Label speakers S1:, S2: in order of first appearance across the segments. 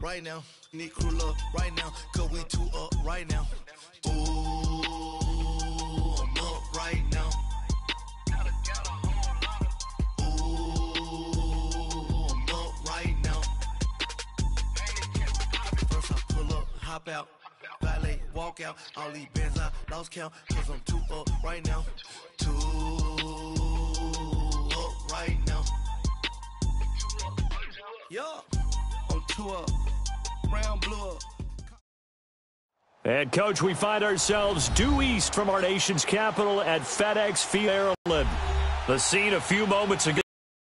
S1: right now. Need crew love right now, cause we two up right now. Ooh, I'm up right now. Ooh, I'm up right now. First I pull up, hop out, valet, walk out. All these bands I lost count, cause I'm two up right now. Two up right now. Yeah, I'm two up, brown, blue up.
S2: And, Coach, we find ourselves due east from our nation's capital at FedEx Field, Maryland. The scene a few moments ago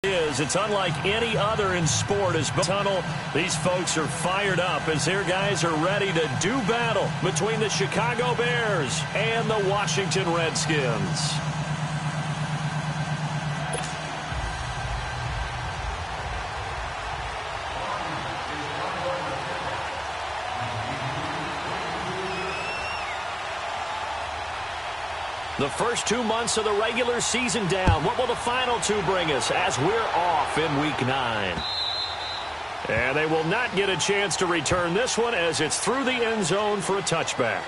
S2: is it's unlike any other in sport as tunnel. These folks are fired up as their guys are ready to do battle between the Chicago Bears and the Washington Redskins. The first 2 months of the regular season down. What will the final two bring us as we're off in Week 9? And they will not get a chance to return this one as it's through the end zone for a touchback.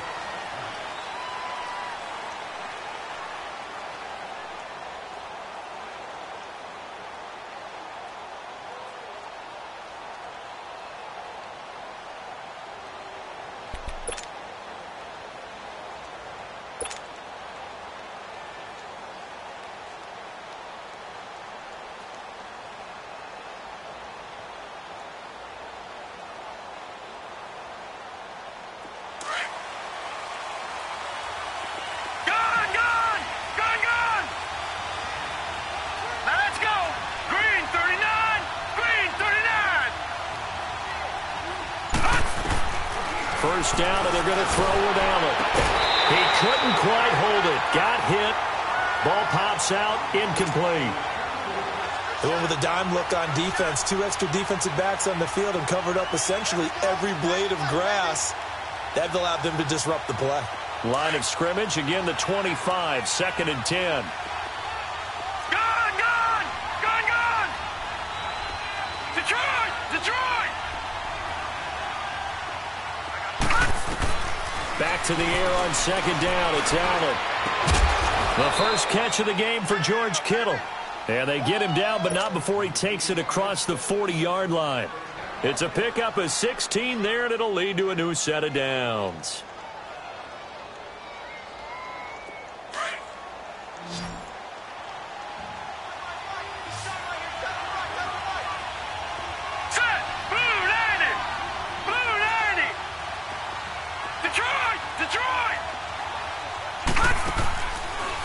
S2: First down, and they're going to throw with Allen. He couldn't quite hold it. Got hit. Ball pops out. Incomplete.
S3: They went with a dime look on defense. 2 extra defensive backs on the field and covered up essentially every blade of grass. That allowed them to disrupt the play.
S2: Line of scrimmage, again the 25, 2nd and 10. Back to the air on 2nd down. It's Allen. The first catch of the game for George Kittle. And they get him down, but not before he takes it across the 40-yard line. It's a pickup of 16 there, and it'll lead to a new set of downs.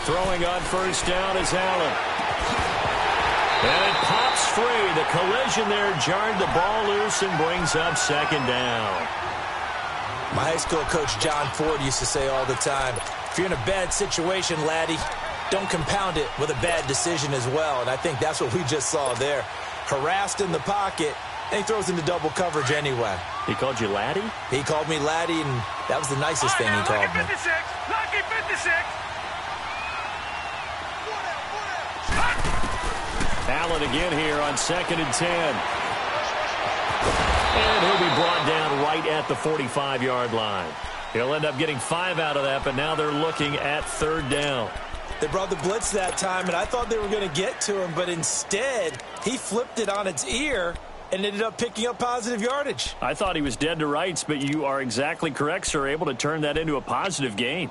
S2: Throwing on first down is Allen. And it pops free. The collision there jarred the ball loose and brings up 2nd down.
S3: My high school coach, John Ford, used to say all the time, if you're in a bad situation, laddie, don't compound it with a bad decision as well. And I think that's what we just saw there. Harassed in the pocket, and he throws into double coverage anyway.
S2: He called you laddie?
S3: He called me laddie, and that was the nicest thing he called me.
S4: Lucky 56.
S2: Allen again here on 2nd and 10. And he'll be brought down right at the 45-yard line. He'll end up getting 5 out of that, but now they're looking at 3rd down.
S3: They brought the blitz that time, and I thought they were going to get to him, but instead he flipped it on its ear and ended up picking up positive yardage.
S2: I thought he was dead to rights, but you are exactly correct, sir, able to turn that into a positive gain.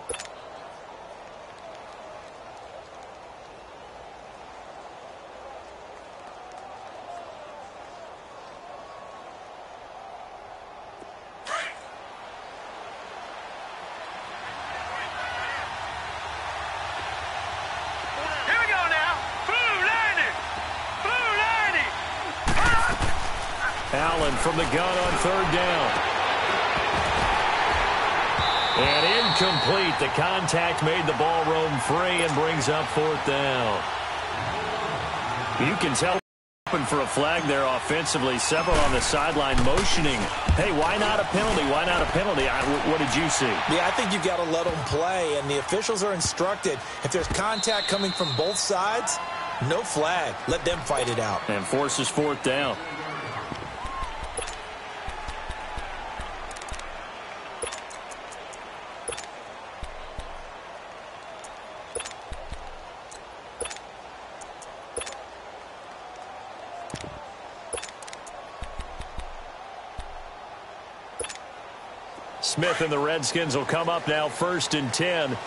S2: Allen from the gun on 3rd down. And incomplete. The contact made the ball roam free and brings up 4th down. You can tell for a flag there offensively. Several on the sideline motioning. Hey, why not a penalty? Why not a penalty? What did you see?
S3: Yeah, I think you've got to let them play, and the officials are instructed. If there's contact coming from both sides, no flag. Let them fight it out.
S2: And forces 4th down. Smith and the Redskins will come up now 1st and 10.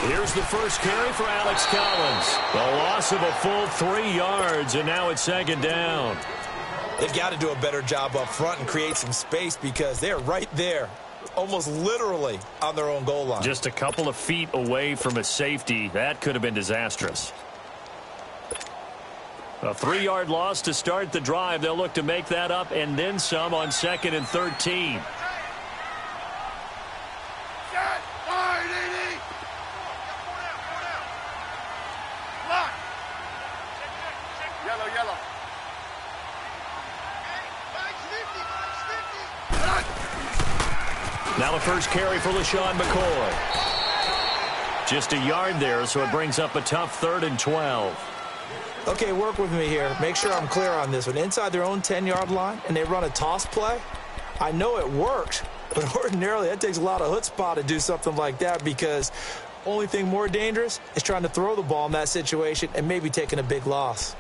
S2: Here's the first carry for Alex Collins. A loss of a full 3 yards, and now it's 2nd down.
S3: They've got to do a better job up front and create some space because they're right there, almost literally on their own goal line.
S2: Just a couple of feet away from a safety. That could have been disastrous. A 3-yard loss to start the drive. They'll look to make that up and then some on 2nd and 13. Now the first carry for LaShawn McCoy. Just a yard there, so it brings up a tough 3rd and 12.
S3: Okay, work with me here. Make sure I'm clear on this one. Inside their own 10-yard line, and they run a toss play. I know it works, but ordinarily that takes a lot of chutzpah to do something like that because only thing more dangerous is trying to throw the ball in that situation and maybe taking a big loss.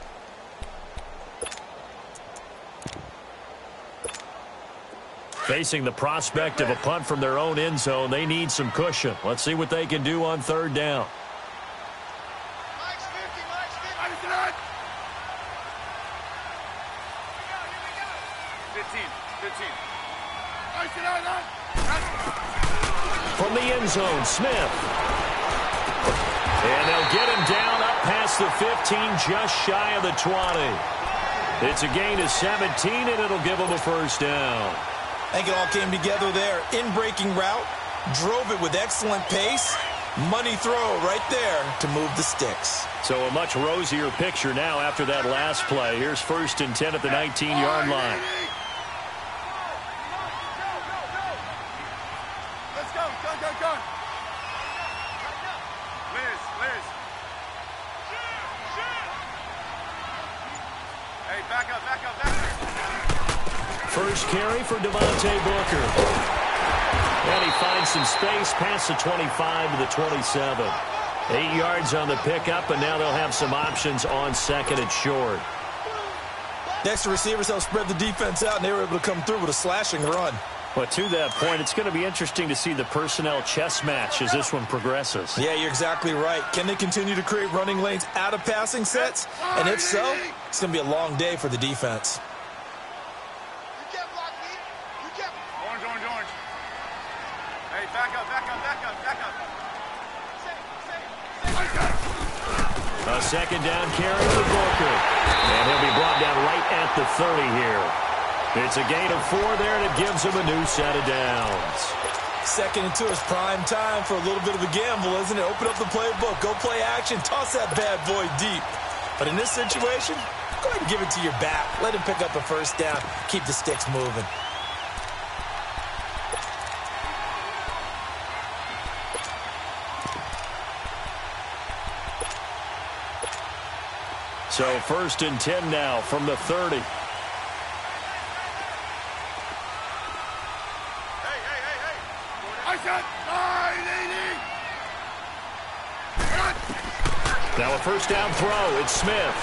S2: Facing the prospect of a punt from their own end zone, they need some cushion. Let's see what they can do on 3rd down. From the end zone, Smith. And they'll get him down up past the 15, just shy of the 20. It's a gain of 17, and it'll give them a 1st down.
S3: I think it all came together there. In-breaking route, drove it with excellent pace. Money throw right there to move the sticks.
S2: So a much rosier picture now after that last play. Here's 1st and 10 at the 19-yard line.
S4: Let's go. Liz. Hey, back up.
S2: First carry for Devontae Booker. And he finds some space past the 25 to the 27. 8 yards on the pickup, and now they'll have some options on 2nd and short.
S3: Next, the receivers help spread the defense out, and they were able to come through with a slashing run.
S2: But to that point, it's going to be interesting to see the personnel chess match as this one progresses.
S3: Yeah, you're exactly right. Can they continue to create running lanes out of passing sets? And if so, it's going to be a long day for the defense.
S4: Orange. Hey, back up.
S2: A 2nd down carry for Booker. And he'll be brought down right at the 30 here. It's a gain of 4 there, and it gives him a new set of downs.
S3: 2nd and 2 is prime time for a little bit of a gamble, isn't it? Open up the playbook, go play action, toss that bad boy deep. But in this situation, go ahead and give it to your back. Let him pick up a 1st down, keep the sticks moving.
S2: So 1st and 10 now from the 30.
S4: Hey. I got 980.
S2: Now a 1st down throw. It's Smith.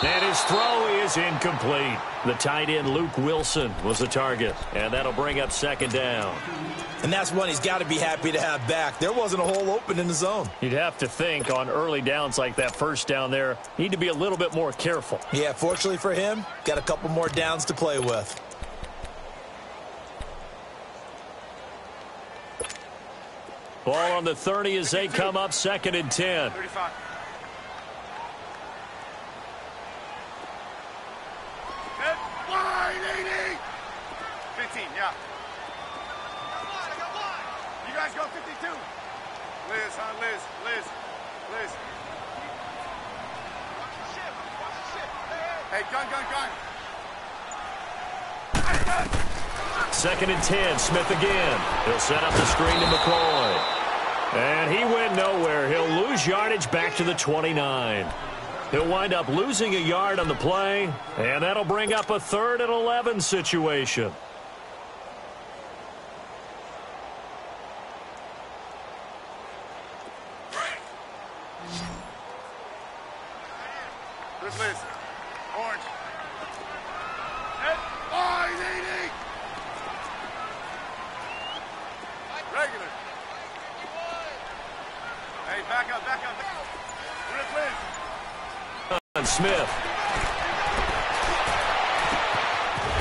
S2: And his throw is incomplete. The tight end, Luke Wilson, was the target. And that'll bring up 2nd down.
S3: And that's one he's got to be happy to have back. There wasn't a hole open in the zone.
S2: You'd have to think on early downs like that 1st down there, need to be a little bit more careful.
S3: Yeah, fortunately for him, got a couple more downs to play with.
S2: Ball on the 30 as they come up 2nd and 10.
S4: 35. Wide 80. 15, yeah. You guys go 52. Liz. Hey, gun.
S2: 2nd and 10, Smith again. He'll set up the screen to McCoy. And he went nowhere. He'll lose yardage back to the 29. He'll wind up losing a yard on the play, and that'll bring up a 3rd and 11 situation. Smith.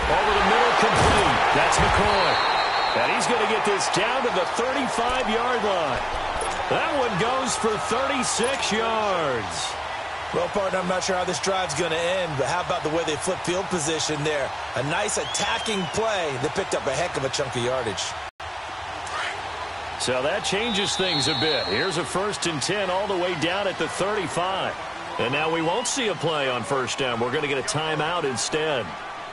S2: Over the middle, complete. That's McCoy. And he's going to get this down to the 35-yard line. That one goes for 36 yards.
S3: Well, partner, I'm not sure how this drive's going to end, but how about the way they flip field position there? A nice attacking play that picked up a heck of a chunk of yardage.
S2: So that changes things a bit. Here's a 1st and 10 all the way down at the 35. And now we won't see a play on first down. We're going to get a timeout instead.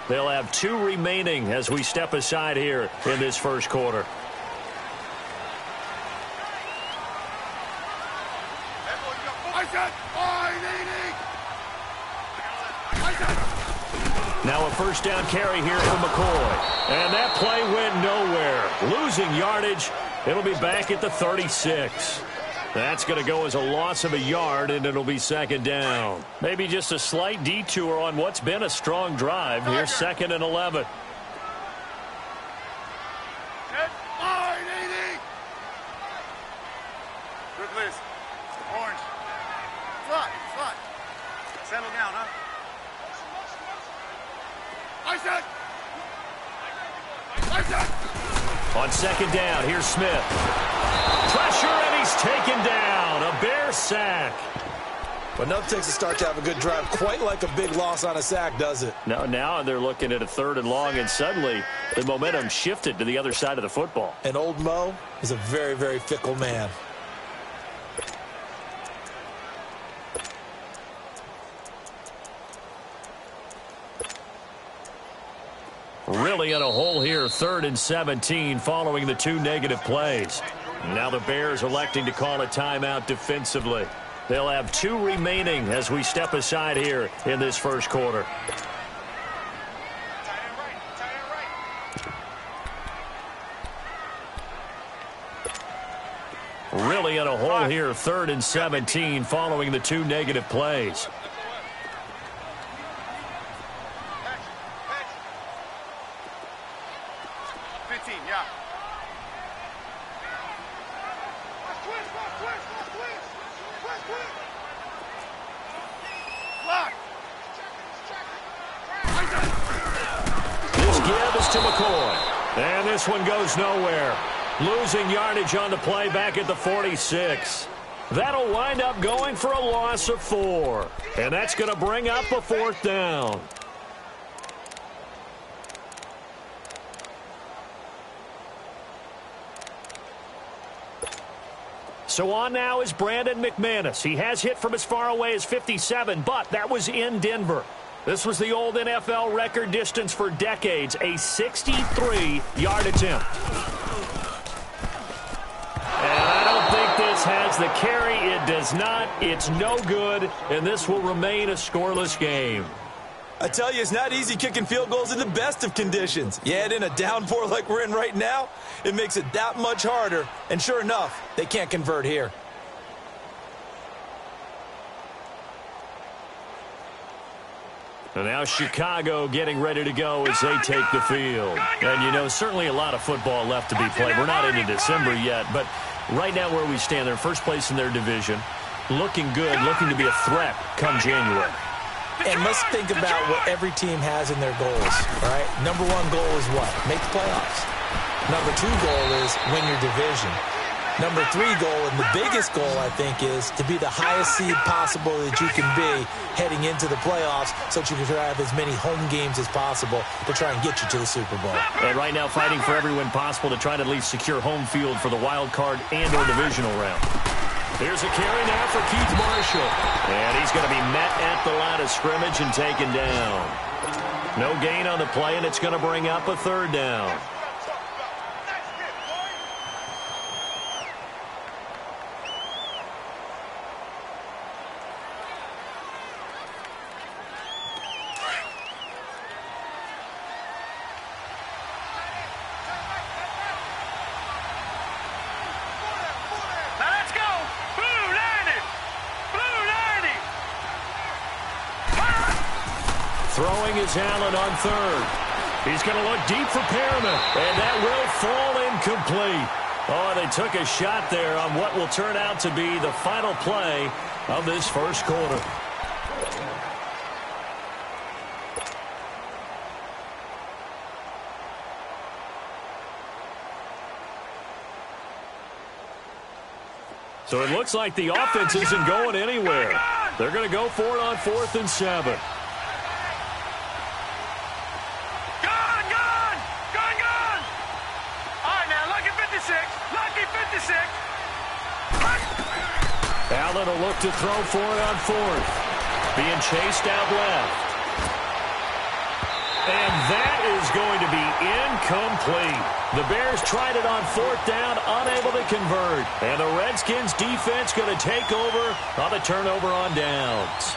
S2: They'll have 2 remaining as we step aside here in this first quarter. Now a first down carry here for McCoy. And that play went nowhere. Losing yardage. It'll be back at the 36. That's going to go as a loss of a yard, and it'll be 2nd down. Maybe just a slight detour on what's been a strong drive. Here's 2nd and 11.
S4: Good list. Orange. Slot. Settle down, huh?
S2: On 2nd down, here's Smith. Pressure, and he's taken down. A Bear sack.
S3: But nothing takes a start to have a good drive quite like a big loss on a sack, does it?
S2: Now they're looking at a 3rd and long, and suddenly the momentum shifted to the other side of the football.
S3: And old Mo is a very, very fickle man.
S2: Really in a hole here, 3rd and 17 following the 2 negative plays. Now the Bears electing to call a timeout defensively. They'll have 2 remaining as we step aside here in this first quarter. Really in a hole here, 3rd and 17 following the 2 negative plays. To McCoy. And this one goes nowhere. Losing yardage on the play back at the 46. That'll wind up going for a loss of 4. And that's going to bring up a 4th down. So on now is Brandon McManus. He has hit from as far away as 57, but that was in Denver. This was the old NFL record distance for decades, a 63-yard attempt. And I don't think this has the carry. It does not. It's no good, and this will remain a scoreless game.
S3: I tell you, it's not easy kicking field goals in the best of conditions. You add in a downpour like we're in right now, it makes it that much harder. And sure enough, they can't convert here.
S2: And now Chicago getting ready to go as they take the field. And, you know, certainly a lot of football left to be played. We're not into December yet, but right now where we stand, they're first place in their division. Looking good, looking to be a threat come January.
S3: And let's think about what every team has in their goals, right? Number 1 goal is what? Make the playoffs. Number 2 goal is win your division. Number 3 goal, and the biggest goal, I think, is to be the highest seed possible that you can be heading into the playoffs so that you can have as many home games as possible to try and get you to the Super Bowl.
S2: And right now fighting for every win possible to try to at least secure home field for the wild card and or divisional round. Here's a carry now for Keith Marshall. And he's going to be met at the line of scrimmage and taken down. No gain on the play, and it's going to bring up a 3rd down. Throwing is Allen on 3rd. He's going to look deep for Perriman, and that will fall incomplete. Oh, they took a shot there on what will turn out to be the final play of this first quarter. So it looks like the offense isn't going anywhere. They're going to go for it on 4th and 7. Allen will look to throw for it on 4th. Being chased out left. And that is going to be incomplete. The Bears tried it on 4th down, unable to convert. And the Redskins defense going to take over on the turnover on downs.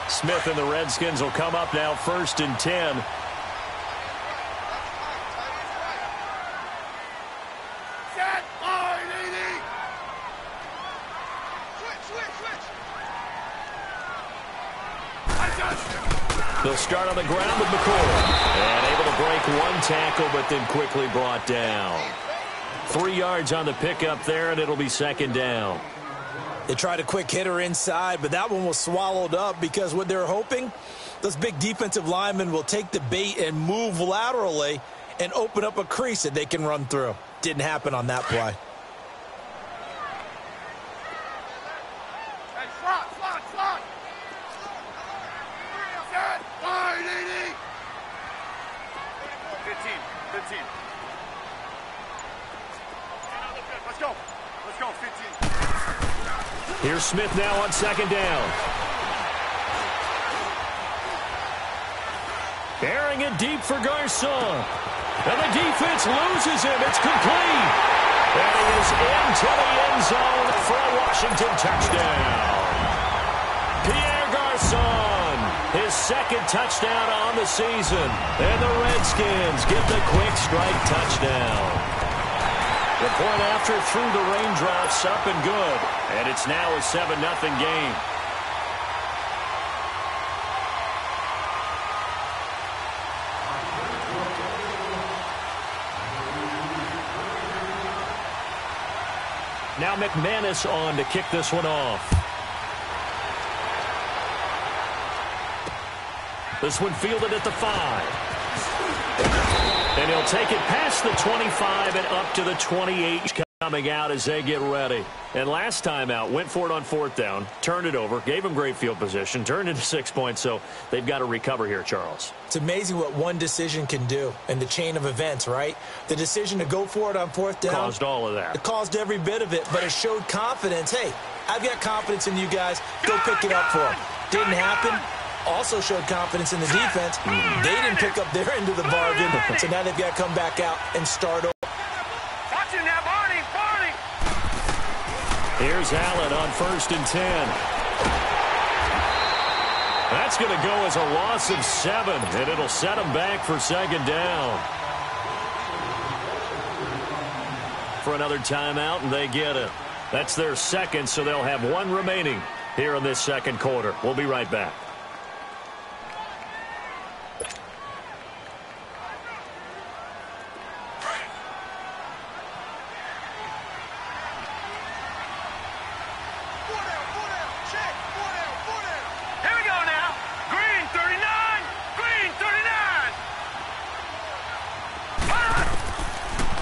S2: Smith and the Redskins will come up now 1st and 10. They'll start on the ground with McCoy. And able to break one tackle, but then quickly brought down. 3 yards on the pickup there, and it'll be 2nd down.
S3: They tried a quick hitter inside, but that one was swallowed up because what they're hoping, those big defensive linemen will take the bait and move laterally and open up a crease that they can run through. Didn't happen on that play.
S2: Here's Smith now on 2nd down. Airing it deep for Garcon. And the defense loses him. It's complete. And he is into the end zone for a Washington touchdown. Pierre Garcon, his 2nd touchdown on the season. And the Redskins get the quick strike touchdown. The point after through the raindrops, up and good. And it's now a 7-0 game. Now McManus on to kick this one off. This one fielded at the 5. And he'll take it past the 25 and up to the 28 coming out as they get ready. And last time out, went for it on 4th down, turned it over, gave him great field position, turned into 6 points, so they've got to recover here, Charles.
S3: It's amazing what one decision can do in the chain of events, right? The decision to go for it on 4th down.
S2: Caused all of that.
S3: It caused every bit of it, but it showed confidence. Hey, I've got confidence in you guys. Go pick it up for them. Didn't happen. Also showed confidence in the defense. They didn't pick up their end of the bargain, so now they've got to come back out and start over.
S4: Watch it now, Barney.
S2: Here's Allen on 1st and 10. That's going to go as a loss of 7, and it'll set them back for 2nd down. For another timeout, and they get it. That's their 2nd, so they'll have 1 remaining here in this 2nd quarter. We'll be right back.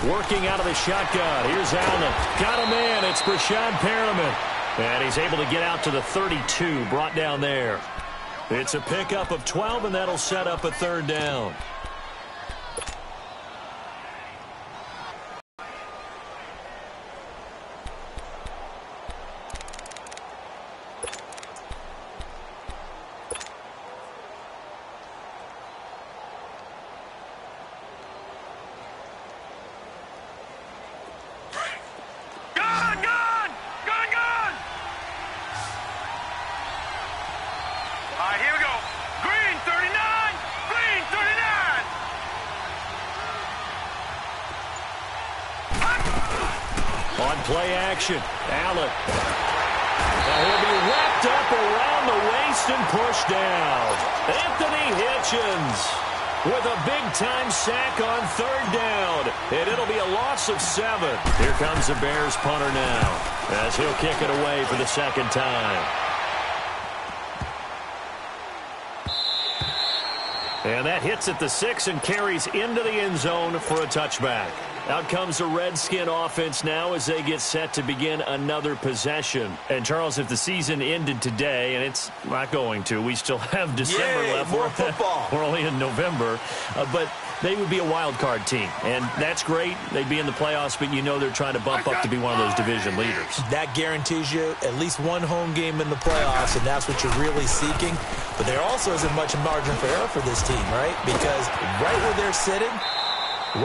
S2: Working out of the shotgun. Here's Allen. Got a man. It's Brashad Perriman. And he's able to get out to the 32. Brought down there. It's a pickup of 12, and that'll set up a 3rd down. Play action. Allen. Now he'll be wrapped up around the waist and pushed down. Anthony Hitchens with a big-time sack on 3rd down. And it'll be a loss of 7. Here comes the Bears punter now as he'll kick it away for the 2nd time. And that hits at the 6 and carries into the end zone for a touchback. Out comes the Redskin offense now as they get set to begin another possession. And, Charles, if the season ended today, and it's not going to, we still have December left.
S3: More football.
S2: We're only in November. But they would be a wild card team, and that's great. They'd be in the playoffs, but you know they're trying to bump up to be one of those division leaders. That
S3: guarantees you at least one home game in the playoffs, and that's what you're really seeking. But there also isn't much margin for error for this team, right? Because right where they're sitting,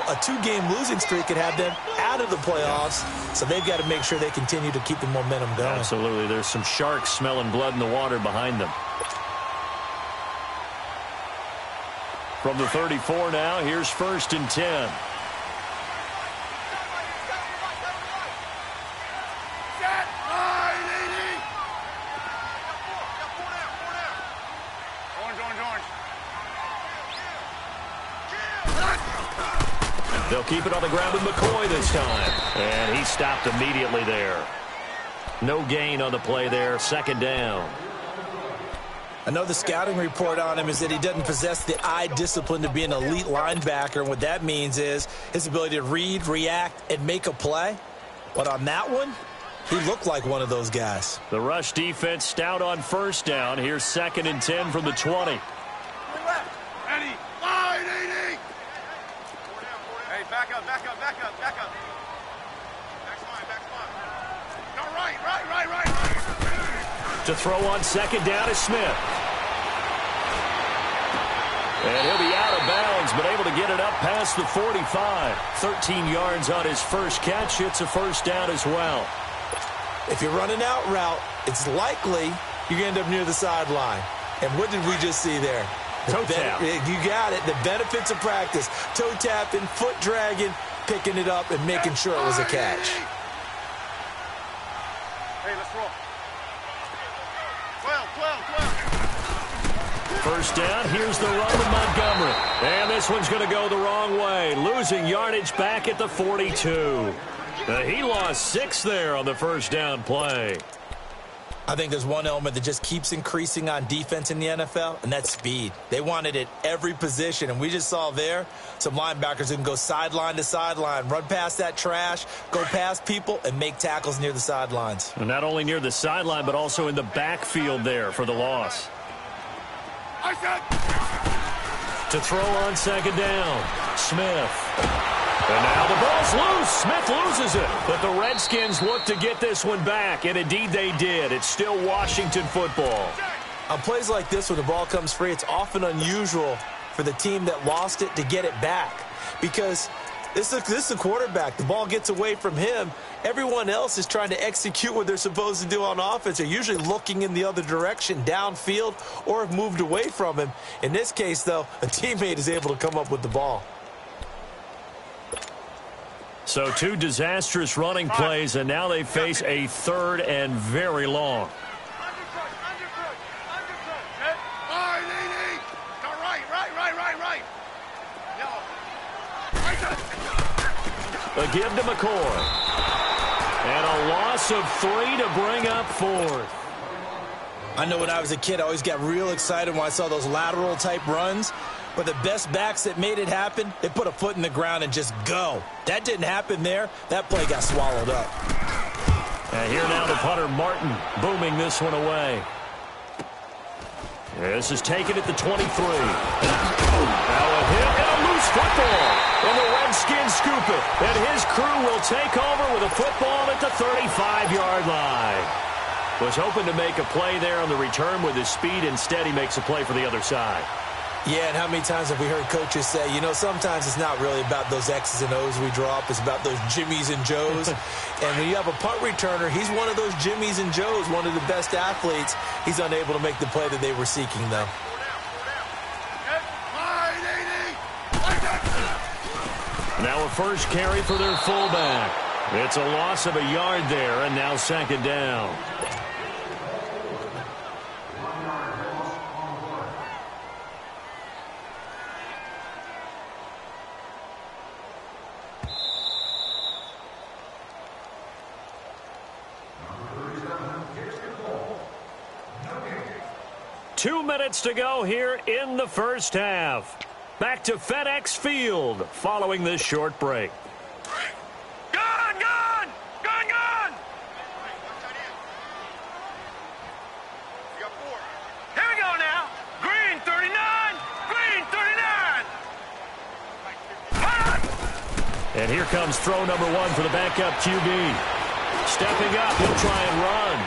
S3: a two-game losing streak could have them out of the playoffs, so they've got to make sure they continue to keep the momentum going.
S2: Absolutely. There's some sharks smelling blood in the water behind them. From the 34 now, here's 1st and 10. They'll keep it on the ground with McCoy this time. And he stopped immediately there. No gain on the play there. 2nd down.
S3: I know the scouting report on him is that he doesn't possess the eye discipline to be an elite linebacker. And what that means is his ability to read, react, and make a play. But on that one, he looked like one of those guys.
S2: The rush defense stout on 1st down. Here's 2nd and 10 from the 20.
S4: Back up. Back no, right.
S2: To throw on 2nd down is Smith. And he'll be out of bounds, but able to get it up past the 45. 13 yards on his first catch. It's a 1st down as well.
S3: If you're running out route, it's likely you're going to end up near the sideline. And what did we just see there?
S2: Toe tap.
S3: You got it. The benefits of practice. Toe tapping, foot dragging, picking it up, and making sure it was a catch.
S4: Hey, let's roll. 12.
S2: 1st down. Here's the run with Montgomery. And this one's going to go the wrong way. Losing yardage back at the 42. He lost 6 there on the 1st down play.
S3: I think there's one element that just keeps increasing on defense in the NFL, and that's speed. They want it at every position, and we just saw there some linebackers who can go sideline to sideline, run past that trash, go past people, and make tackles near the sidelines.
S2: And not only near the sideline, but also in the backfield there for the loss. To throw on 2nd down, Smith. And now the ball's loose. Smith loses it. But the Redskins look to get this one back, and indeed they did. It's still Washington football.
S3: On plays like this, when the ball comes free, it's often unusual for the team that lost it to get it back. Because this is the quarterback. The ball gets away from him. Everyone else is trying to execute what they're supposed to do on offense. They're usually looking in the other direction, downfield, or have moved away from him. In this case, though, a teammate is able to come up with the ball.
S2: So 2 disastrous running plays, and now they face a 3rd and very long. A give to McCoy. And a loss of 3 to bring up 4th.
S3: I know when I was a kid, I always got real excited when I saw those lateral-type runs. But the best backs that made it happen, they put a foot in the ground and just go. That didn't happen there. That play got swallowed up.
S2: And here now the punter, Martin, booming this one away. This is taken at the 23. Now a hit and a loose football. And the Redskins scoop it. And his crew will take over with a football at the 35-yard line. Was hoping to make a play there on the return with his speed. Instead, he makes a play for the other side.
S3: Yeah, and how many times have we heard coaches say, you know, sometimes it's not really about those X's and O's we draw up. It's about those Jimmies and Joes. And when you have a punt returner, he's one of those Jimmies and Joes, one of the best athletes. He's unable to make the play that they were seeking, though.
S2: Now a first carry for their fullback. It's a loss of a yard there, and now 2nd down. Two minutes to go here in the first half. Back to FedEx Field following this short break. And here comes throw number 1 for the backup QB. Stepping up, he'll try and run.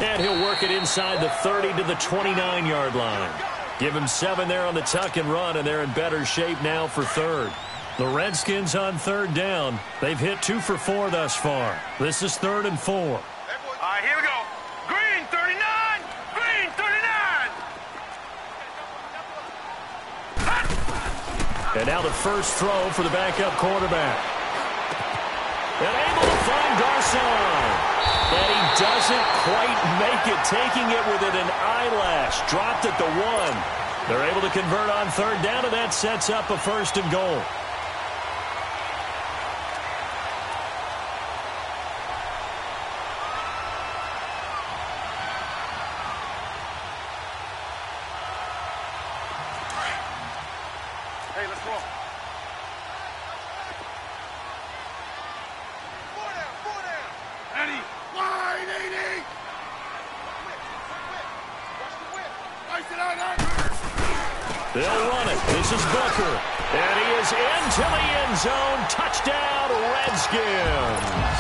S2: And he'll work it inside the 30 to the 29-yard line. Give him 7 there on the tuck and run, and they're in better shape now for third. The Redskins on third down. They've hit 2 for 4 thus far. This is 3rd and 4.
S4: All right, here we go. Green 39! Green 39!
S2: And now the first throw for the backup quarterback. And able to find Garcon. And he doesn't quite make it, taking it within an eyelash. Dropped at the 1. They're able to convert on third down, and that sets up a 1st and goal.
S4: Hey, let's roll. Four down. Eddie. Wide 80.
S2: They'll run it. This is Booker. And he is into the end zone. Touchdown, Redskins.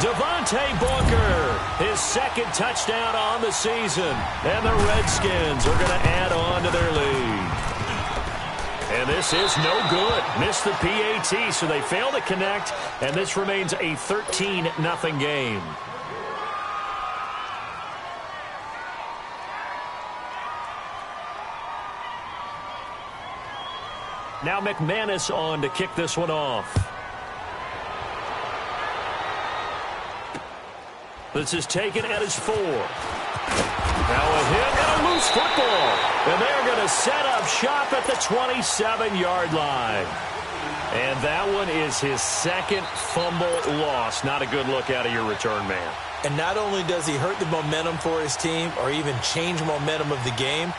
S2: Devontae Booker, his 2nd touchdown on the season. And the Redskins are going to add on to their lead. And this is no good. Missed the PAT, so they fail to connect. And this remains a 13-0 game. Now McManus on to kick this one off. This is taken at his 4. Now a hit and a loose football. And they're going to set up shop at the 27-yard line. And that one is his 2nd fumble loss. Not a good look out of your return man.
S3: And not only does he hurt the momentum for his team or even change momentum of the game,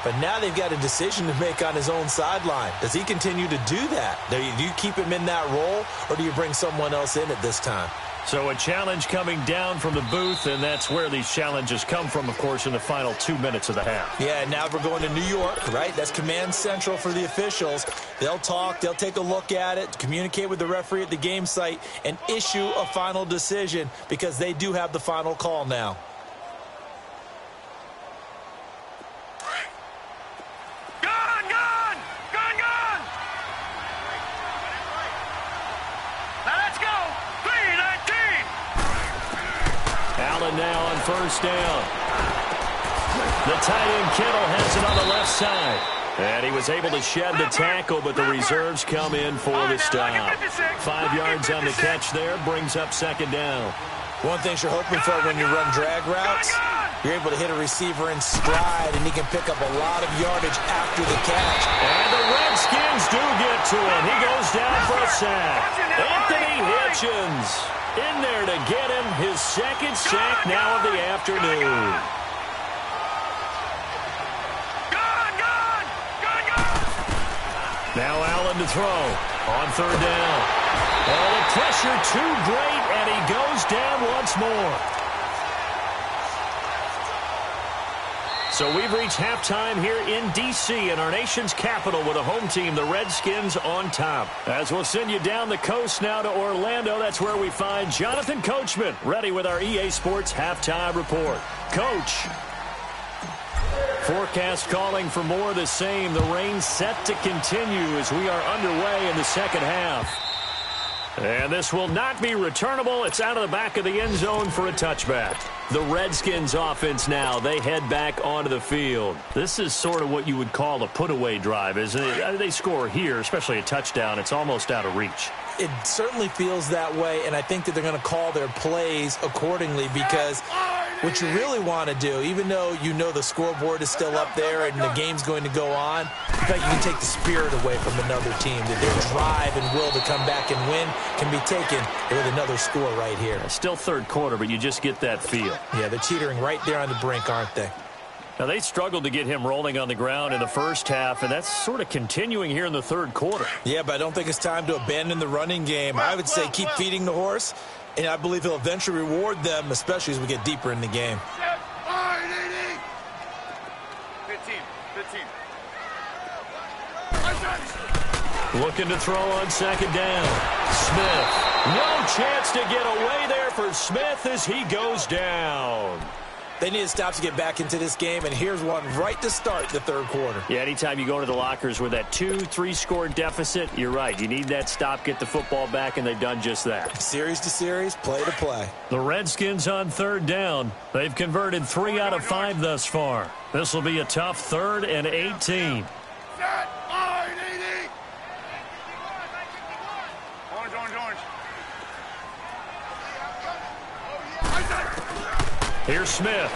S3: but now they've got a decision to make on his own sideline. Does he continue to do that? Do you keep him in that role, or do you bring someone else in at this time?
S2: So a challenge coming down from the booth, and that's where these challenges come from, of course, in the final 2 minutes of the half.
S3: Yeah, now we're going to New York, right? That's command central for the officials. They'll talk, they'll take a look at it, communicate with the referee at the game site, and issue a final decision because they do have the final call now.
S2: Now on first down. The tight end Kittle has it on the left side. And he was able to shed the tackle, but the reserves come in for the stop. 5 yards on the catch there, brings up 2nd down.
S3: One thing you're hoping for when you run drag routes, you're able to hit a receiver in stride, and he can pick up a lot of yardage after the catch.
S2: And the Redskins do get to him. He goes down for a sack. Anthony Hitchens in there to get him his 2nd sack now of the afternoon. Now Allen to throw on third down. Oh, the pressure too great, and he goes down once more. So we've reached halftime here in D.C. in our nation's capital with a home team, the Redskins, on top. As we'll send you down the coast now to Orlando, that's where we find Jonathan Coachman, ready with our EA Sports halftime report. Coach. Forecast calling for more of the same. The rain set to continue as we are underway in the second half. And this will not be returnable. It's out of the back of the end zone for a touchback. The Redskins offense now, they head back onto the field. This is sort of what you would call a put-away drive, isn't it? They score here, especially a touchdown. It's almost out of reach.
S3: It certainly feels that way, and I think that they're going to call their plays accordingly because what you really want to do, even though you know the scoreboard is still up there and the game's going to go on, in fact, you can take the spirit away from another team. That their drive and will to come back and win can be taken with another score right here.
S2: Still third quarter, but you just get that feel.
S3: Yeah, they're teetering right there on the brink, aren't they?
S2: Now, they struggled to get him rolling on the ground in the first half, and that's sort of continuing here in the third quarter.
S3: Yeah, but I don't think it's time to abandon the running game. I would say keep feeding the horse, and I believe he'll eventually reward them, especially as we get deeper in the game.
S4: 15.
S2: Looking to throw on second down. Smith. No chance to get away there for Smith as he goes down.
S3: They need to stop to get back into this game, and here's one right to start the third quarter.
S2: Yeah, anytime you go to the lockers with that 2-3 score deficit, you're right. You need that stop, get the football back, and they've done just that.
S3: Series to series, play to play.
S2: The Redskins on third down. They've converted 3 out of 5 thus far. This will be a tough 3rd and 18. Here's Smith.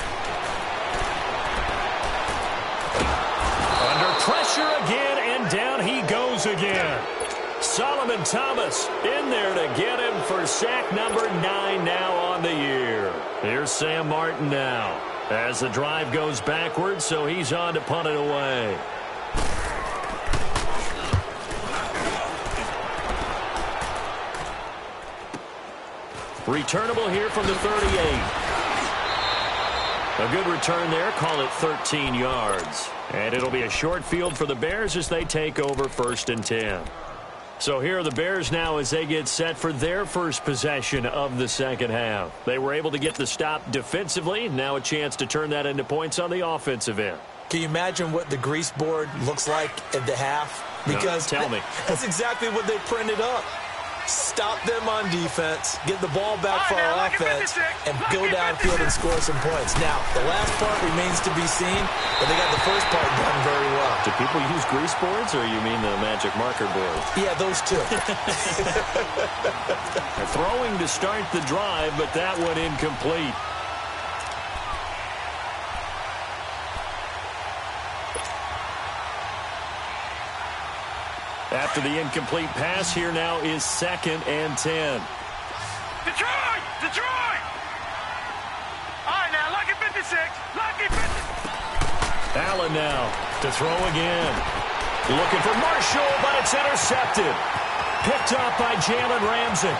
S2: Under pressure again, and down he goes again. Solomon Thomas in there to get him for sack number 9 now on the year. Here's Sam Martin now as the drive goes backwards, so he's on to punt it away. Returnable here from the 38. A good return there, call it 13 yards. And it'll be a short field for the Bears as they take over 1st and 10. So here are the Bears now as they get set for their first possession of the second half. They were able to get the stop defensively. Now a chance to turn that into points on the offensive end.
S3: Can you imagine what the grease board looks like at the half? Because
S2: no, tell me.
S3: That's exactly what they printed up. Stop them on defense, get the ball back for our offense, and go downfield and score some points. Now, the last part remains to be seen, but they got the first part done very well.
S2: Do people use grease boards, or you mean the magic marker board?
S3: Yeah, those two.
S2: They're throwing to start the drive, but that one incomplete. After the incomplete pass, here now is 2nd and 10.
S4: Detroit! Detroit! All right, now, lucky 56. Lucky 56.
S2: Allen now to throw again. Looking for Marshall, but it's intercepted. Picked up by Jalen Ramsey.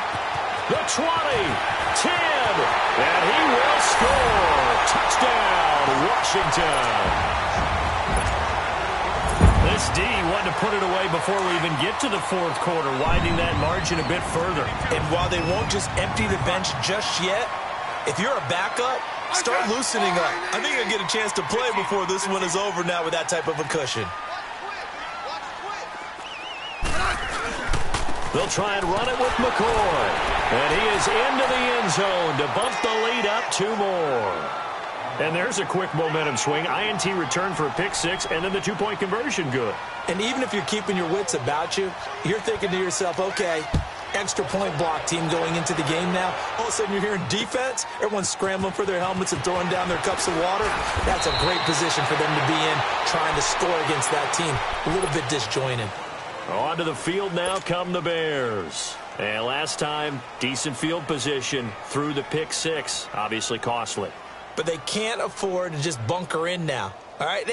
S2: The 20, 10, and he will score. Touchdown, Washington. This D wanted to put it away before we even get to the 4th quarter, widening that margin a bit further.
S3: And while they won't just empty the bench just yet, if you're a backup, start loosening up. I think you'll get a chance to play before this one is over now with that type of a cushion.
S2: They'll try and run it with McCoy. And he is into the end zone to bump the lead up 2 more. And there's a quick momentum swing. INT return for a pick 6, and then the 2-point conversion good.
S3: And even if you're keeping your wits about you, you're thinking to yourself, okay, extra point block team going into the game now. All of a sudden you're hearing defense. Everyone's scrambling for their helmets and throwing down their cups of water. That's a great position for them to be in, trying to score against that team. A little bit disjointed.
S2: Onto the field now come the Bears. And last time, decent field position through the pick 6. Obviously costly.
S3: But they can't afford to just bunker in now. All right,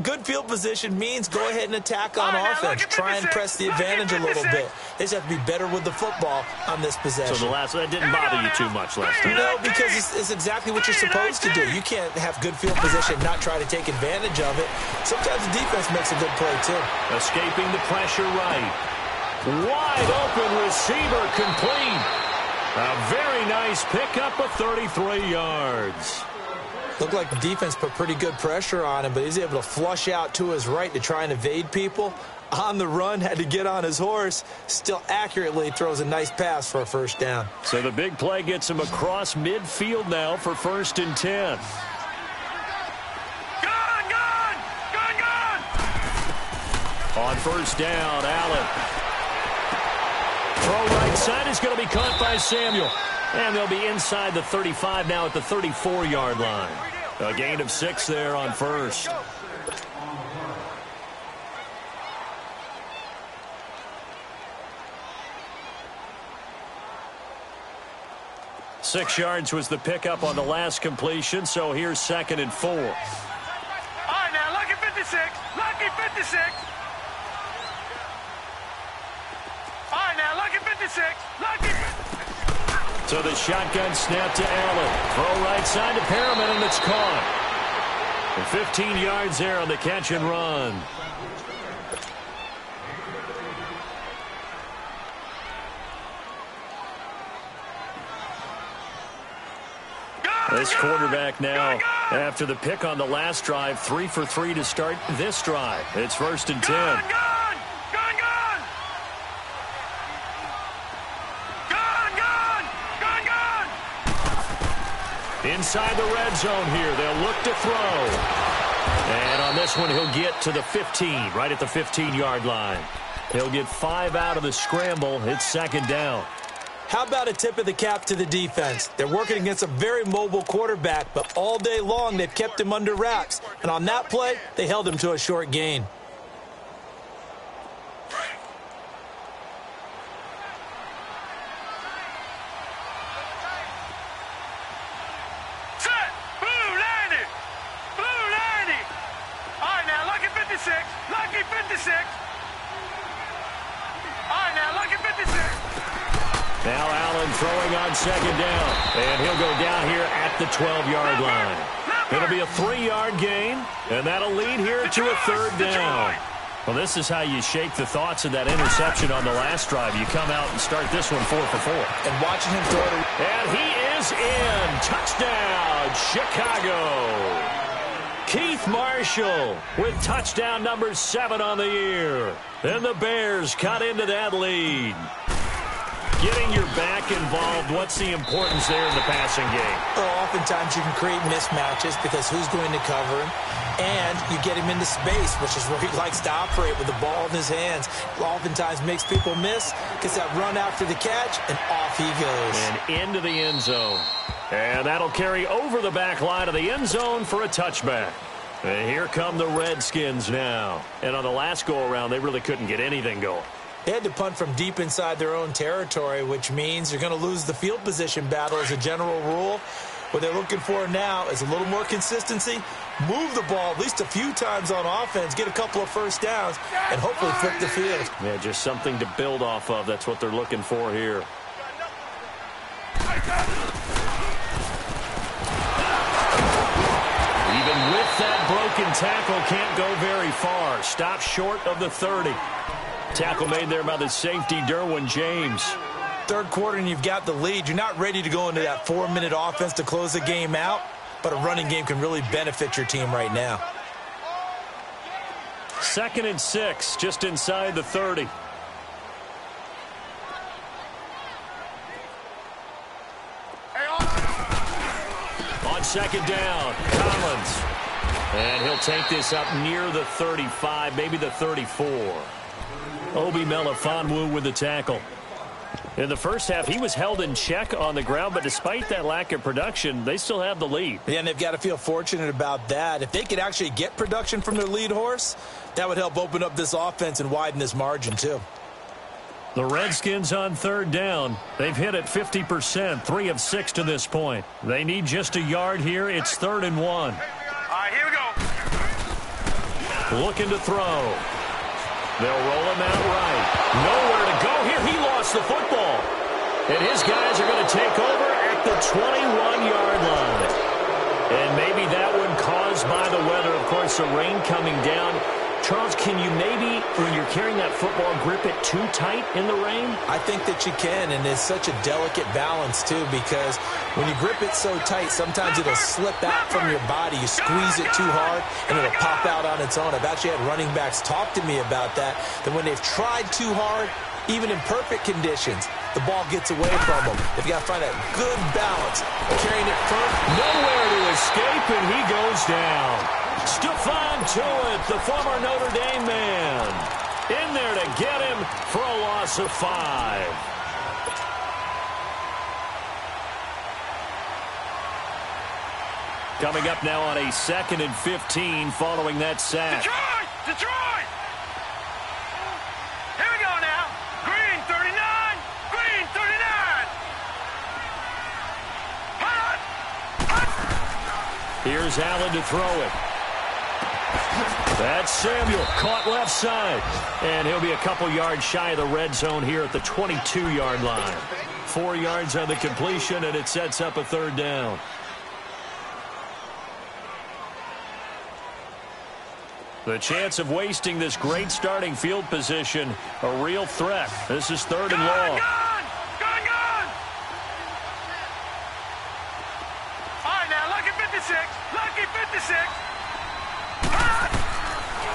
S3: good field position means go ahead and attack on offense. Try and press the advantage a little bit. They just have to be better with the football on this possession.
S2: So that didn't bother you too much last time?
S3: No, because it's exactly what you're supposed to do. You can't have good field position and not try to take advantage of it. Sometimes the defense makes a good play, too.
S2: Escaping the pressure right. Wide open receiver complete. A very nice pickup of 33 yards.
S3: Looked like the defense put pretty good pressure on him, but he's able to flush out to his right to try and evade people. On the run, had to get on his horse. Still accurately throws a nice pass for a 1st down.
S2: So the big play gets him across midfield now for 1st and 10.
S4: Gun!
S2: On 1st down, Allen. Throw right side is going to be caught by Samuel. And they'll be inside the 35 now at the 34-yard line. A gain of 6 there on 1st. Six yards was the pickup on the last completion, so here's 2nd and 4.
S4: All right, now, lucky 56. Lucky 56. All right, now, lucky 56. Lucky 56.
S2: So the shotgun snap to Allen. Throw right side to Perriman, and it's caught. And 15 yards there on the catch and run. This quarterback now, after the pick on the last drive, 3 for 3 to start this drive. It's 1st and 10.
S4: Gun!
S2: Inside the red zone here. They'll look to throw. And on this one, he'll get to the 15, right at the 15-yard line. He'll get 5 out of the scramble. It's 2nd down.
S3: How about a tip of the cap to the defense? They're working against a very mobile quarterback, but all day long they've kept him under wraps. And on that play, they held him to a short gain.
S4: Set! Blue 90! Blue 90! All right, now, lucky 56. Lucky 56. All right, now, lucky 56.
S2: Now Allen throwing on 2nd down. And he'll go down here at the 12-yard line. It'll be a 3-yard gain, and that'll lead here to a 3rd down. Well, this is how you shake the thoughts of that interception on the last drive. You come out and start this one 4 for 4.
S3: And watching him throw it.
S2: And he is in. Touchdown, Chicago. Keith Marshall with touchdown number 7 on the year. And the Bears cut into that lead. Getting your back involved, what's the importance there in the passing game?
S3: Well, oftentimes you can create mismatches because who's going to cover him? And you get him into space, which is where he likes to operate with the ball in his hands. Oftentimes makes people miss, gets that run after the catch, and off he goes.
S2: And into the end zone. And that'll carry over the back line of the end zone for a touchback. And here come the Redskins now. And on the last go-around, they really couldn't get anything going.
S3: They had to punt from deep inside their own territory, which means you're going to lose the field position battle as a general rule. What they're looking for now is a little more consistency, move the ball at least a few times on offense, get a couple of first downs, and hopefully flip the field.
S2: Yeah, just something to build off of. That's what they're looking for here. Even with that broken tackle, can't go very far. Stop short of the 30. Tackle made there by the safety, Derwin James.
S3: Third quarter and you've got the lead. You're not ready to go into that 4-minute offense to close the game out, but a running game can really benefit your team right now.
S2: 2nd and 6, just inside the 30. On 2nd down, Collins. And he'll take this up near the 35, maybe the 34. Obi Melifonwu with the tackle. In the first half, he was held in check on the ground, but despite that lack of production, they still have the lead.
S3: Yeah, and they've got to feel fortunate about that. If they could actually get production from their lead horse, that would help open up this offense and widen this margin too.
S2: The Redskins on 3rd down. They've hit it 50%, 3 of 6 to this point. They need just a yard here. It's 3rd and 1.
S4: All right, here we go.
S2: Looking to throw. They'll roll him out right. Nowhere to go here. He lost the football. And his guys are going to take over at the 21-yard line. And maybe that one caused by the weather. Of course, the rain coming down. Charles, can you maybe, when you're carrying that football, grip it too tight in the rain?
S3: I think that you can, and it's such a delicate balance, too, because when you grip it so tight, sometimes it'll slip out from your body. You squeeze it too hard, and it'll pop out on its own. I've actually had running backs talk to me about that when they've tried too hard, even in perfect conditions, the ball gets away from them. They've got to find that good balance, carrying it firm.
S2: Nowhere to escape, and he goes down. Stephon Tuitt, the former Notre Dame man, in there to get him for a loss of 5. Coming up now on a 2nd and 15 following that sack.
S4: Detroit! Here we go now. Green 39. Green 39.
S2: Here's Allen to throw it. That's Samuel, caught left side. And he'll be a couple yards shy of the red zone here at the 22-yard line. 4 yards on the completion, and it sets up a 3rd down. The chance of wasting this great starting field position, a real threat. This is 3rd and long.
S4: Gun! All right, 56.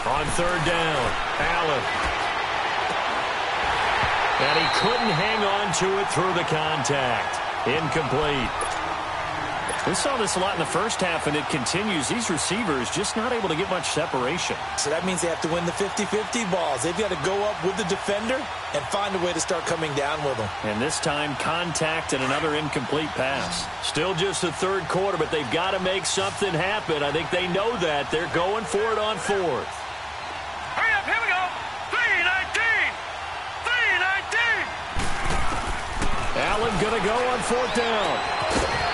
S2: On third down, Allen. And he couldn't hang on to it through the contact. Incomplete. We saw this a lot in the first half, and it continues. These receivers just not able to get much separation.
S3: So that means they have to win the 50-50 balls. They've got to go up with the defender and find a way to start coming down with them.
S2: And this time, contact and another incomplete pass. Still just the third quarter, but they've got to make something happen. I think they know that. They're going for it on fourth.
S4: Hurry up, here we go. 3-19. 3-19.
S2: Allen going to go on fourth down.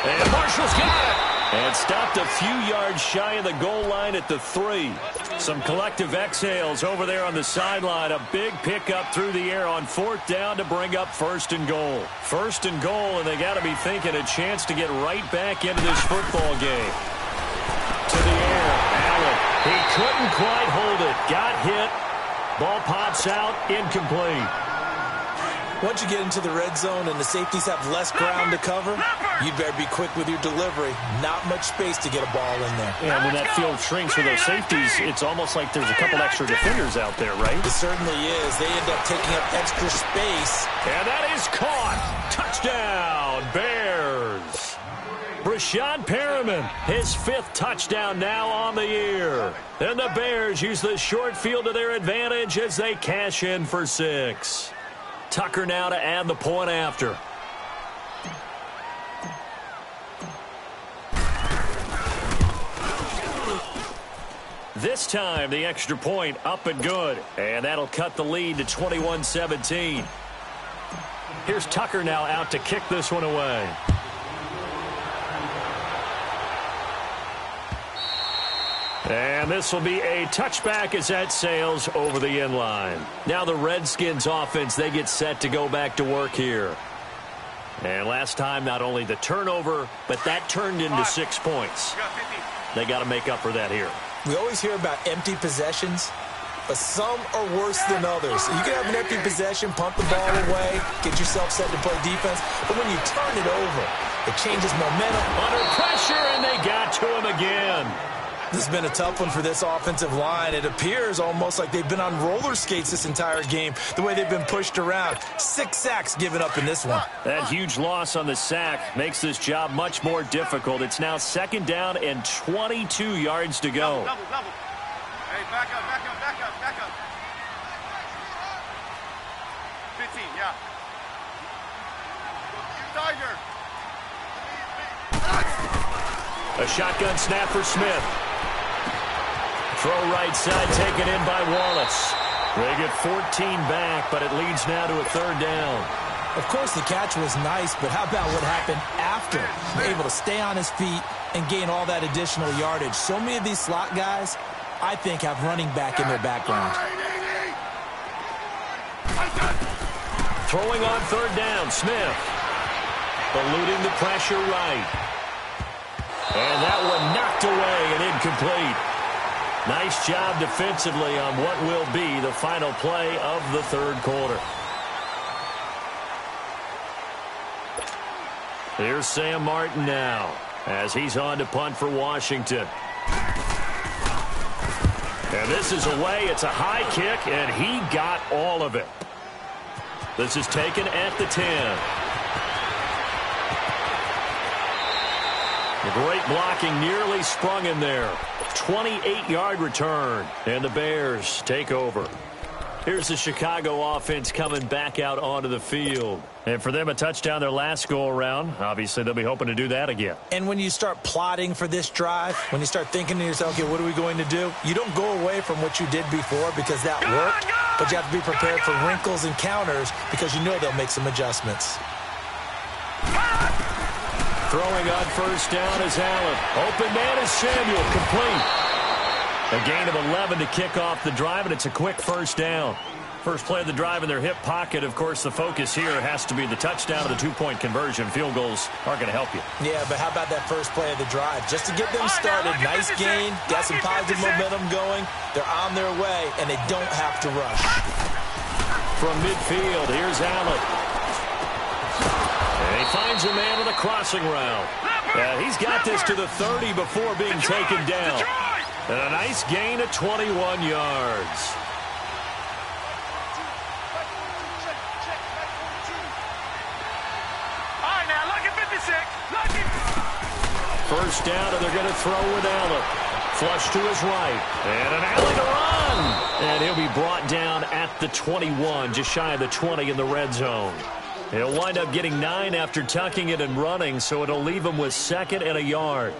S2: And Marshall's got it. And stopped a few yards shy of the goal line at the 3. Some collective exhales over there on the sideline. A big pickup through the air on fourth down to bring up first and goal. First and goal, and they got to be thinking a chance to get right back into this football game. To the air, Allen. He couldn't quite hold it. Got hit. Ball pops out, incomplete.
S3: Once you get into the red zone and the safeties have less ground to cover, you better be quick with your delivery. Not much space to get a ball in there.
S2: And when that field shrinks with those safeties, it's almost like there's a couple extra defenders out there, right?
S3: It certainly is. They end up taking up extra space.
S2: And that is caught. Touchdown, Bears. Brashad Perriman, his 5th touchdown now on the year. And the Bears use the short field to their advantage as they cash in for 6. Tucker now to add the point after. This time, the extra point up and good. And that'll cut the lead to 21-17. Here's Tucker now out to kick this one away. And this will be a touchback as that sails over the end line. Now the Redskins offense, they get set to go back to work here. And last time, not only the turnover, but that turned into 6 points. They got to make up for that here.
S3: We always hear about empty possessions, but some are worse than others. You can have an empty possession, pump the ball away, get yourself set to play defense, but when you turn it over, it changes momentum.
S2: Under pressure, and they got to him again.
S3: This has been a tough one for this offensive line. It appears almost like they've been on roller skates this entire game, the way they've been pushed around. 6 sacks given up in this one.
S2: That huge loss on the sack makes this job much more difficult. It's now 2nd down and 22 yards to go.
S4: Double. Hey, back up. 15, yeah. Tiger.
S2: A shotgun snap for Smith. Throw right side taken in by Wallace. They get 14 back, but it leads now to a 3rd down.
S3: Of course, the catch was nice, but how about what happened after? Able to stay on his feet and gain all that additional yardage. So many of these slot guys, I think, have running back in their background.
S2: Throwing on 3rd down, Smith. Eluding the pressure right. And that one knocked away and incomplete. Nice job defensively on what will be the final play of the 3rd quarter. Here's Sam Martin now as he's on to punt for Washington. And this is away. It's a high kick, and he got all of it. This is taken at the 10. Great blocking, nearly sprung in there. 28-yard return, and the Bears take over. Here's the Chicago offense coming back out onto the field. And for them, a touchdown their last go-around. Obviously, they'll be hoping to do that again.
S3: And when you start plotting for this drive, when you start thinking to yourself, okay, what are we going to do? You don't go away from what you did before because that worked, but you have to be prepared for wrinkles and counters because you know they'll make some adjustments.
S2: Throwing on 1st down is Allen. Open man is Samuel, complete. A gain of 11 to kick off the drive, and it's a quick 1st down. First play of the drive in their hip pocket. Of course, the focus here has to be the touchdown of the 2-point conversion. Field goals aren't going to help you.
S3: Yeah, but how about that first play of the drive? Just to get them started, nice gain, got some positive momentum going. They're on their way, and they don't have to rush.
S2: From midfield, here's Allen. And he finds a man with a crossing route. And he's got this to the 30 before being taken down. And a nice gain of 21 yards. First down, and they're going to throw with Allen. Flush to his right. And an alley to run. And he'll be brought down at the 21, just shy of the 20 in the red zone. He'll wind up getting 9 after tucking it and running, so it'll leave him with 2nd and a yard.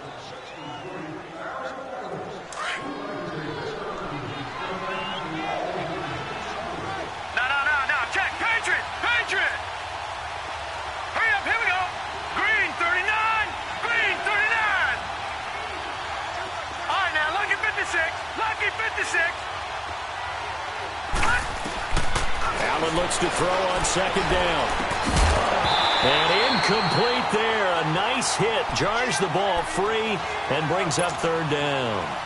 S2: Allen looks to throw on 2nd down. And incomplete there. A nice hit. Jars the ball free and brings up 3rd down.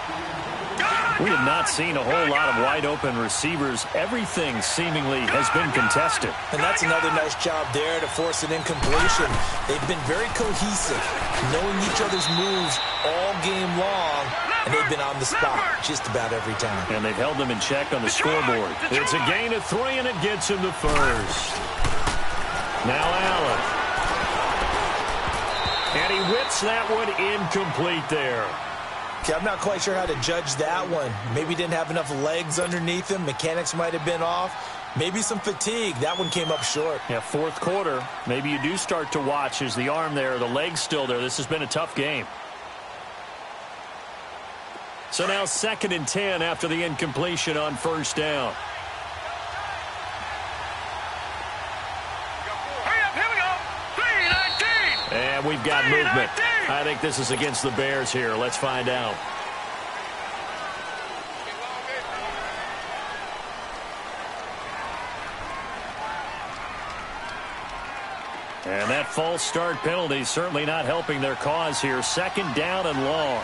S2: We have not seen a whole lot of wide-open receivers. Everything seemingly has been contested.
S3: And that's another nice job there to force an incompletion. They've been very cohesive, knowing each other's moves all game long, and they've been on the spot just about every time.
S2: And they've held them in check on the scoreboard. It's a gain of 3, and it gets him the 1st. Now Allen. And he whips that one incomplete there.
S3: Okay, I'm not quite sure how to judge that one. Maybe didn't have enough legs underneath him. Mechanics might have been off. Maybe some fatigue. That one came up short.
S2: Yeah, 4th quarter. Maybe you do start to watch. Is the arm there, the leg's still there? This has been a tough game. So now 2nd and 10 after the incompletion on 1st down. And we've got movement. I think this is against the Bears here. Let's find out. And that false start penalty certainly not helping their cause here. 2nd down and long.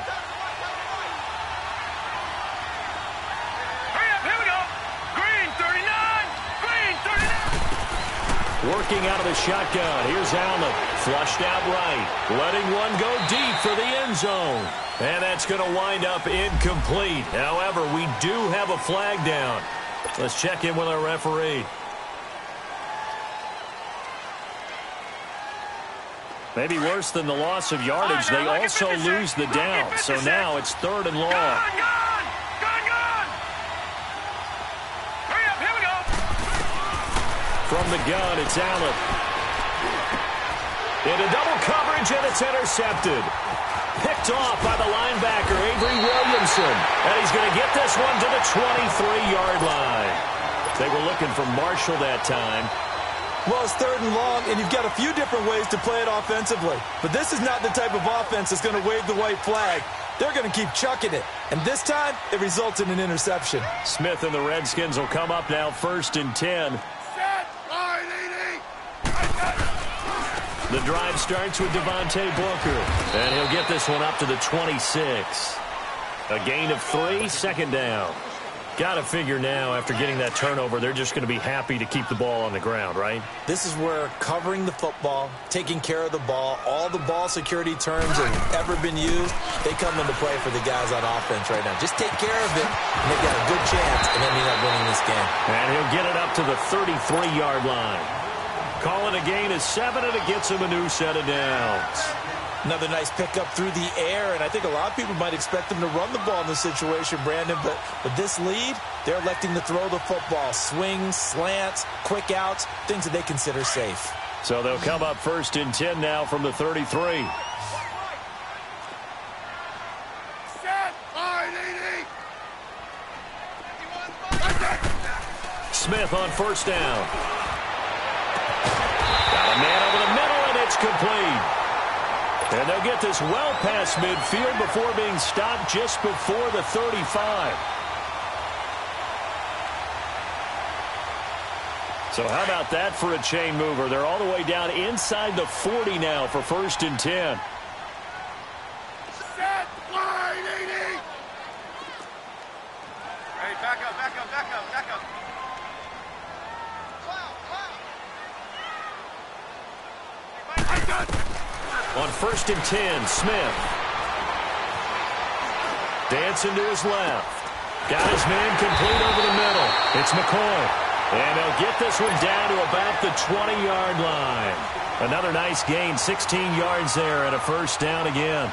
S2: Working out of the shotgun. Here's Allen. Flushed out right. Letting one go deep for the end zone. And that's going to wind up incomplete. However, we do have a flag down. Let's check in with our referee. Maybe worse than the loss of yardage, they also lose the down. So now it's 3rd and long. From the gun, it's Allen. Into double coverage, and it's intercepted. Picked off by the linebacker, Avery Williamson. And he's going to get this one to the 23-yard line. They were looking for Marshall that time.
S3: Well, it's 3rd and long, and you've got a few different ways to play it offensively. But this is not the type of offense that's going to wave the white flag. They're going to keep chucking it. And this time, it results in an interception.
S2: Smith and the Redskins will come up now 1st and 10. The drive starts with Devontae Booker. And he'll get this one up to the 26. A gain of 3, 2nd down. Got to figure now, after getting that turnover, they're just going to be happy to keep the ball on the ground, right?
S3: This is where covering the football, taking care of the ball, all the ball security terms have ever been used, they come into play for the guys on offense right now. Just take care of it, and they've got a good chance of ending up winning this game.
S2: And he'll get it up to the 33-yard line. Call it a gain of 7, and it gets him a new set of downs.
S3: Another nice pickup through the air, and I think a lot of people might expect them to run the ball in this situation, Brandon, but with this lead, they're electing to throw the football. Swings, slants, quick outs, things that they consider safe.
S2: So they'll come up 1st and 10 now from the 33. Smith on 1st down. Got a man over the middle, and it's complete. And they'll get this well past midfield before being stopped just before the 35. So how about that for a chain mover? They're all the way down inside the 40 now for 1st and 10.
S4: Set, line, 80. Hey, back up, back up, back up, back up.
S2: On 1st and 10, Smith. Dancing to his left. Got his man complete over the middle. It's McCoy. And they'll get this one down to about the 20-yard line. Another nice gain, 16 yards there and a first down again.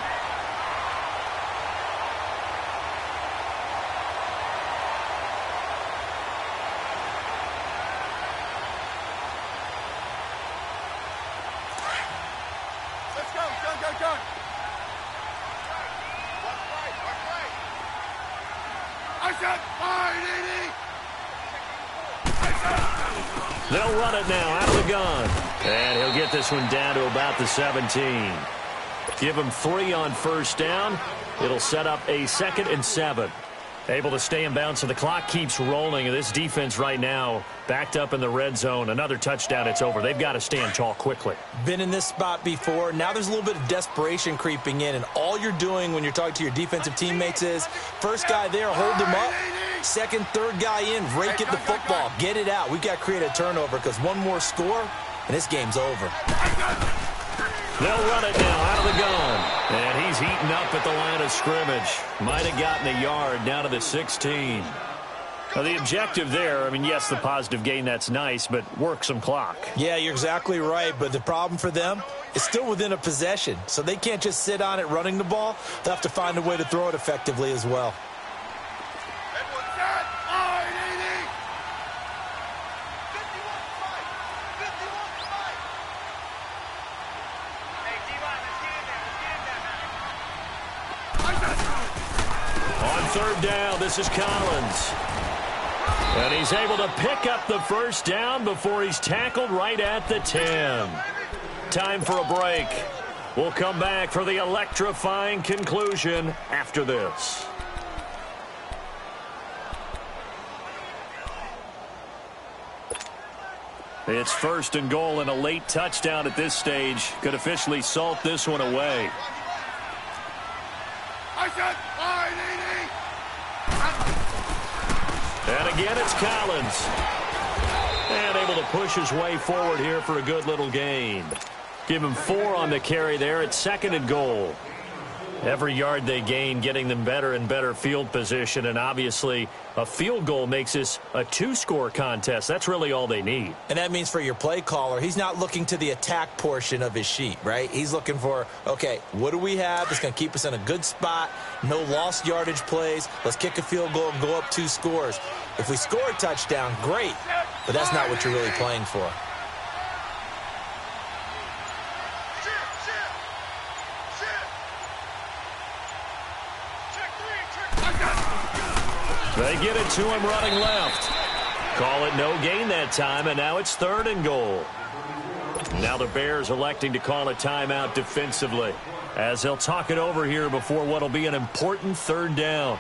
S2: They'll run it now out of the gun. And he'll get this one down to about the 17. Give him 3 on first down. It'll set up a 2nd and 7. Able to stay in bounds, so the clock keeps rolling. And this defense right now backed up in the red zone. Another touchdown, it's over. They've got to stand tall quickly.
S3: Been in this spot before. Now there's a little bit of desperation creeping in. And all you're doing when you're talking to your defensive teammates is, first guy there, hold him up. Second, third guy in, rake at the football. Get it out. We've got to create a turnover because one more score, and this game's over.
S2: They'll run it now out of the gun. And he's heating up at the line of scrimmage. Might have gotten a yard down to the 16. Now, the objective there, I mean, yes, the positive gain, that's nice, but work some clock.
S3: Yeah, you're exactly right, but the problem for them is still within a possession. So they can't just sit on it running the ball. They'll have to find a way to throw it effectively as well.
S2: Third down, this is Collins. And he's able to pick up the first down before he's tackled right at the 10. Time for a break. We'll come back for the electrifying conclusion after this. It's 1st and goal, and a late touchdown at this stage could officially salt this one away. And again, it's Collins. And able to push his way forward here for a good little gain. Give him 4 on the carry there. It's 2nd and goal. Every yard they gain, getting them better and better field position. And obviously, a field goal makes this a 2-score contest. That's really all they need.
S3: And that means for your play caller, he's not looking to the attack portion of his sheet, right? He's looking for, okay, what do we have that's going to keep us in a good spot? No lost yardage plays. Let's kick a field goal and go up 2 scores. If we score a touchdown, great. But that's not what you're really playing for.
S2: They get it to him running left. Call it no gain that time, and now it's 3rd and goal. Now the Bears electing to call a timeout defensively as they'll talk it over here before what will be an important 3rd down.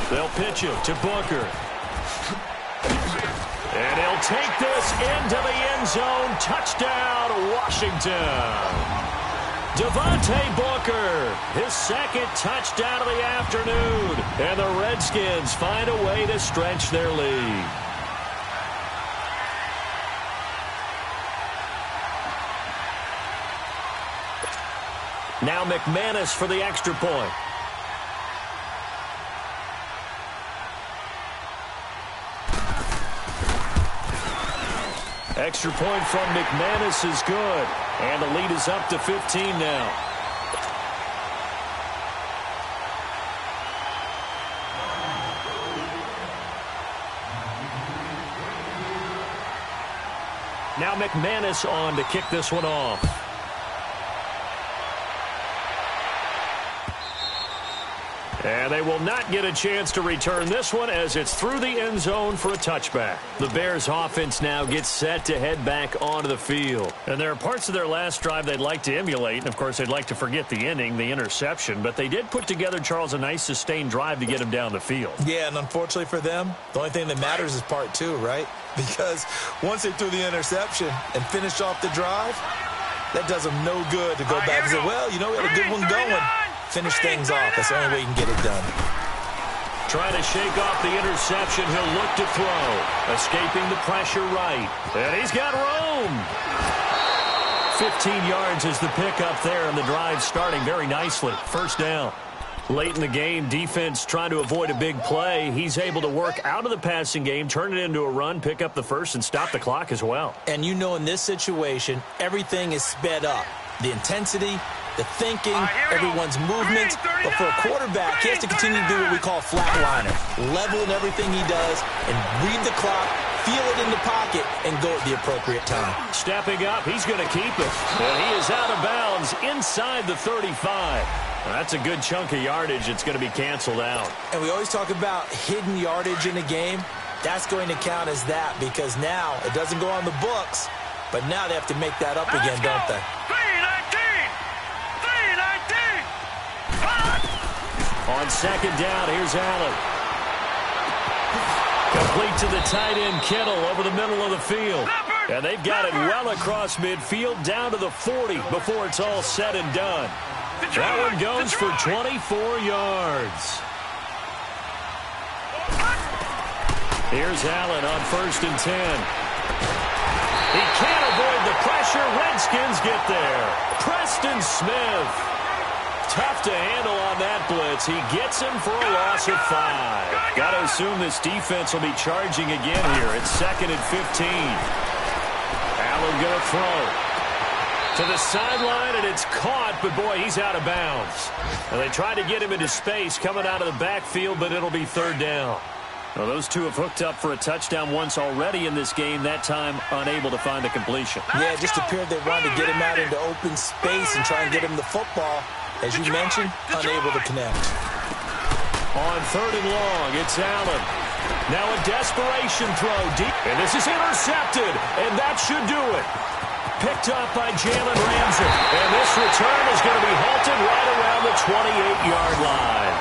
S2: They'll pitch it to Booker. And he'll take this into the end zone. Touchdown, Washington. Devontae Booker, his 2nd touchdown of the afternoon. And the Redskins find a way to stretch their lead. Now McManus for the extra point. Extra point from McManus is good. And the lead is up to 15 now. Now McManus on to kick this one off. And they will not get a chance to return this one as it's through the end zone for a touchback. The Bears offense now gets set to head back onto the field. And there are parts of their last drive they'd like to emulate. And, of course, they'd like to forget the ending, the interception. But they did put together, Charles, a nice sustained drive to get them down the field.
S3: Yeah, and unfortunately for them, the only thing that matters is part two, right? Because once they threw the interception and finished off the drive, that does them no good to go back and say, well, you know, we had a good one going. Finish things off. That's the only way you can get it done.
S2: Trying to shake off the interception. He'll look to throw. Escaping the pressure right. And he's got room. 15 yards is the pickup there, and the drive starting very nicely. First down. Late in the game, defense trying to avoid a big play. He's able to work out of the passing game, turn it into a run, pick up the first, and stop the clock as well.
S3: And you know in this situation, everything is sped up. The intensity, the thinking, everyone's movements. But for a quarterback, he has to continue to do what we call flatliner. Level in everything he does and read the clock, feel it in the pocket, and go at the appropriate time.
S2: Stepping up, he's going to keep it. And he is out of bounds inside the 35. That's a good chunk of yardage. It's going to be canceled out.
S3: And we always talk about hidden yardage in a game. That's going to count as that because now it doesn't go on the books, but now they have to make that up again, don't they?
S4: 3-19!
S2: On second down, here's Allen. Complete to the tight end, Kittle, over the middle of the field. And they've got it well across midfield, down to the 40 before it's all said and done. That one goes for 24 yards. Here's Allen on 1st and 10. He can't avoid the pressure. Redskins get there. Preston Smith. Tough to handle on that blitz. He gets him for a loss of 5. Got to assume this defense will be charging again here. It's 2nd and 15. Allen going to throw. To the sideline, and it's caught, but boy, he's out of bounds. And they try to get him into space coming out of the backfield, but it'll be 3rd down. Well, those two have hooked up for a touchdown once already in this game, that time unable to find the completion.
S3: Yeah, it just appeared they wanted to get him out into open space and try and get him the football. As you mentioned, unable to connect.
S2: On 3rd and long, it's Allen. Now a desperation throw deep, and this is intercepted, and that should do it. Picked up by Jalen Ramsey. And this return is going to be halted right around the 28-yard line.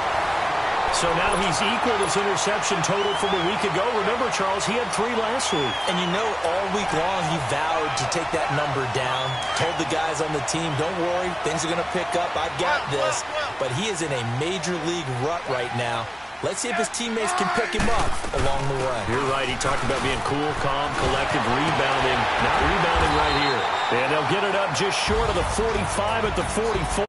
S2: So now he's equaled his interception total from a week ago. Remember, Charles, he had 3 last week.
S3: And you know, all week long he vowed to take that number down. Told the guys on the team, don't worry, things are going to pick up. I've got this. But he is in a major league rut right now. Let's see if his teammates can pick him up along the way.
S2: You're right. He talked about being cool, calm, collected, rebounding. Not rebounding right here. And they'll get it up just short of the 45 at the 44.